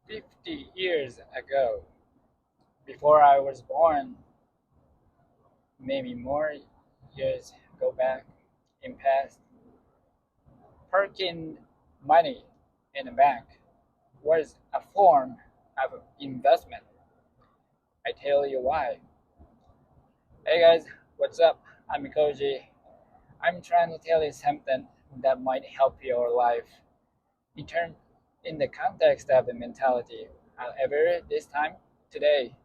50 years ago, before I was born, maybe more years go back in past, parking money in a bank was a form of investment. I tell you why. Hey guys, what's up? I'm Koji. I'm trying to tell you something that might help your life in term in the context of the mentality. However, this time today,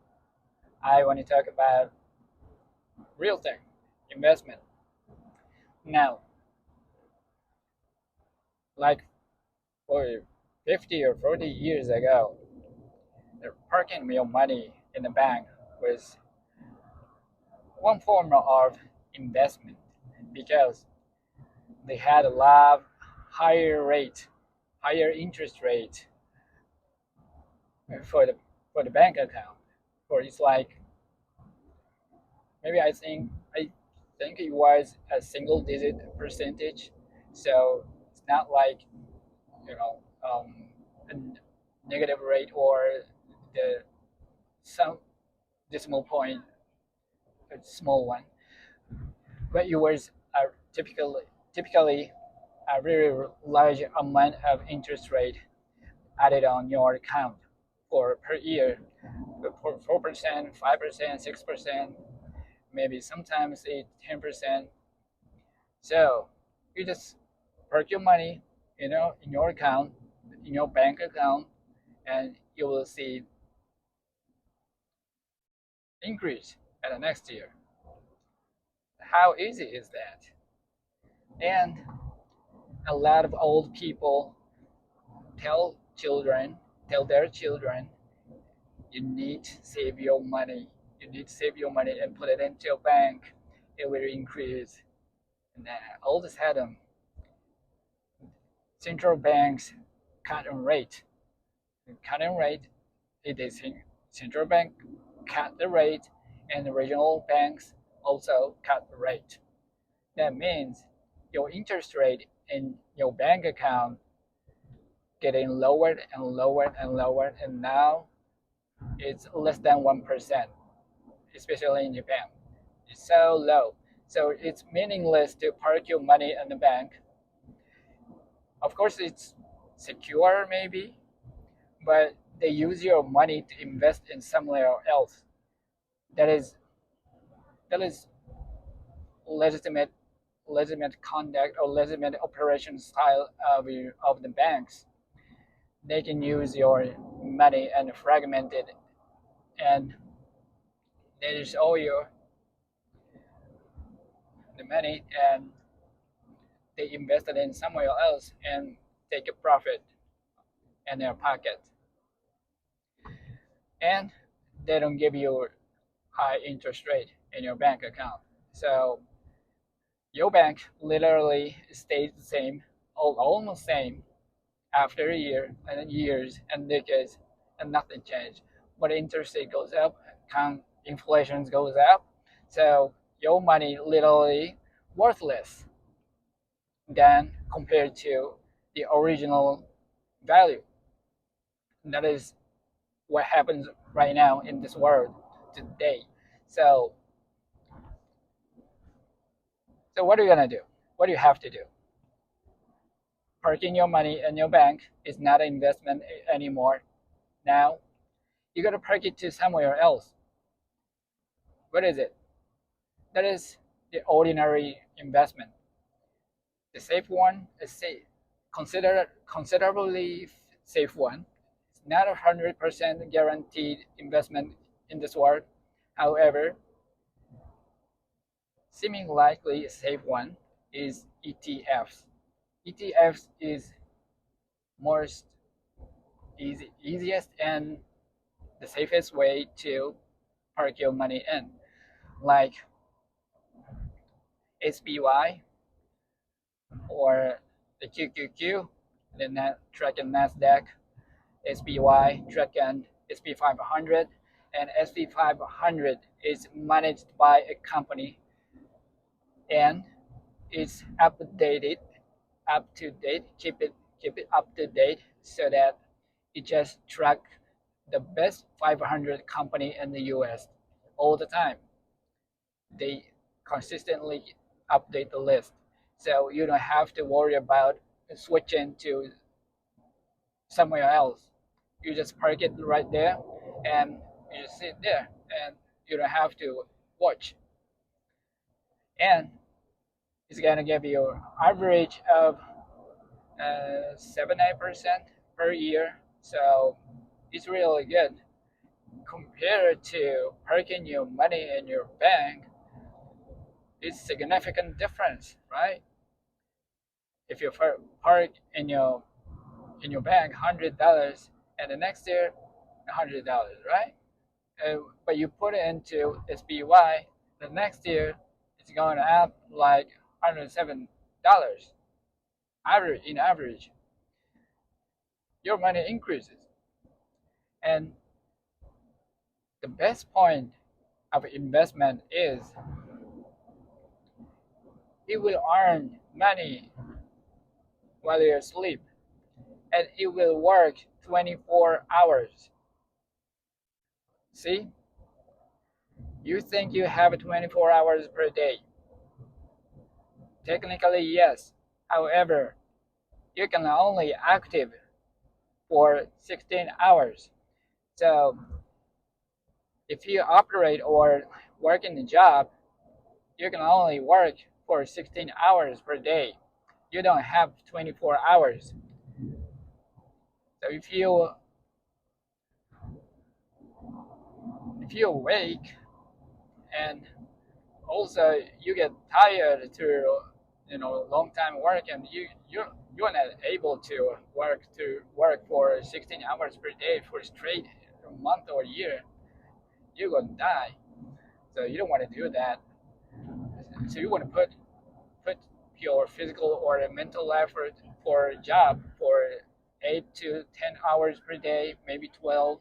I want to talk about real thing, investment. Now, like for 50 or 40 years ago, the parking your money in the bank was one form of investment because they had a lot higher rate, higher interest rate for the bank account. For it's like maybe I think it was a single digit percentage, so it's not like you know a negative rate or the some decimal point, a small one, but it was a typically a very large amount of interest rate added on your account for per year for 4%, 5%, 6%, maybe sometimes 10%. So you just park your money, in your account, in your bank account, and you will see increase at the next year. How easy is that? And a lot of old people tell children, tell their children, you need to save your money. You need to save your money and put it into your bank. It will increase. And all of a sudden, central banks cut rate. Cutting rate, it is central bank cut the rate, and the regional banks also cut the rate. That means your interest rate in your bank account getting lower and lower and lower, and now it's less than 1%, especially in Japan. It's so low. So it's meaningless to park your money in the bank. Of course, it's secure maybe, but they use your money to invest in somewhere else. That is that is legitimate conduct or legitimate operation style of the banks. They can use your money and fragment it, and they just owe you the money, and they invest it in somewhere else and take a profit in their pocket. And they don't give you high interest rate in your bank account. So your bank literally stays the same, almost same after a year and years and decades, and nothing changed. But interest rate goes up, inflation goes up, so your money literally worthless than compared to the original value. And that is what happens right now in this world today. So, so what are you gonna do? What do you have to do? Parking your money in your bank is not an investment anymore. Now you gotta park it to somewhere else. What is it? That is the ordinary investment. The safe one is considerably safe one. It's not 100% guaranteed investment in this world. However, seeming likely a safe one is ETFs. ETFs is most easiest and the safest way to park your money in, like SPY or the QQQ, the tracking Nasdaq, SPY tracking SP 500, and SP 500 is managed by a company and it's updated, up to date. Keep it up to date so that It just track the best 500 company in the US all the time. They consistently update the list. So you don't have to worry about switching to somewhere else. You just park it right there and you just sit there and you don't have to watch. And it's gonna give you average of 7-8% per year. So it's really good compared to parking your money in your bank. It's significant difference, right? If you park in your bank $100 and the next year $100, right? But you put it into SPY, the next year it's going to add like $107. Average in average, your money increases. And the best point of investment is it will earn money while you're asleep, and it will work 24 hours. See, you think you have 24 hours per day. Technically, yes. However, you can only active for 16 hours. So if you operate or work in the job, you can only work for 16 hours per day. You don't have 24 hours. So if you awake and also you get tired through long time work and you're not able to work for 16 hours per day for straight a month or year, you're gonna die. So you don't want to do that. So you want to put your physical or mental effort for a job for 8 to 10 hours per day, maybe 12.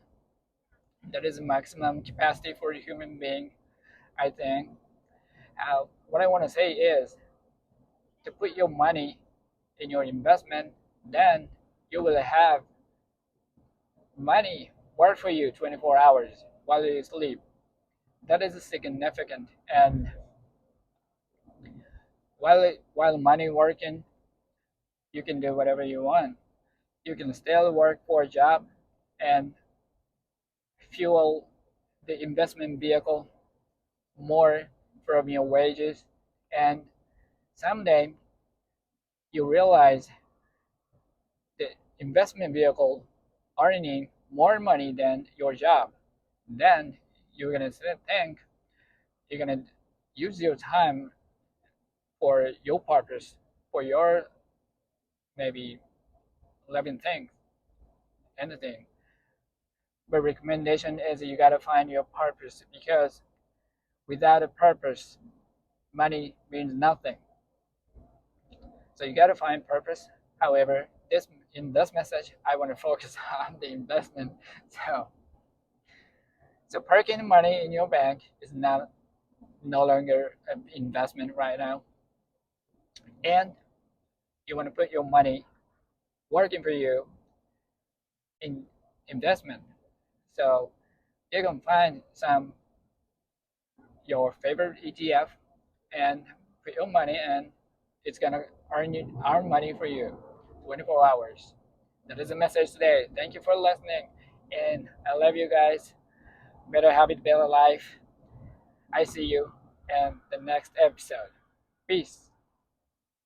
That is the maximum capacity for a human being, I think. What I want to say is to put your money in your investment, then you will have money work for you 24 hours while you sleep. That is significant. And while money working, you can do whatever you want. You can still work for a job and fuel the investment vehicle more from your wages. And someday you realize the investment vehicle earning more money than your job. Then you're gonna think you're gonna use your time for your purpose, for your maybe 11 things, anything. But recommendation is you gotta find your purpose, because without a purpose, money means nothing. So you gotta find purpose. However, in this message, I want to focus on the investment. So parking money in your bank is no longer an investment right now, and you want to put your money working for you in investment. So you can find some your favorite ETF and put your money, and it's gonna earn money for you 24 hours. That is the message today. Thank you for listening, and I love you guys. Better habit, better life. I see you in the next episode. Peace.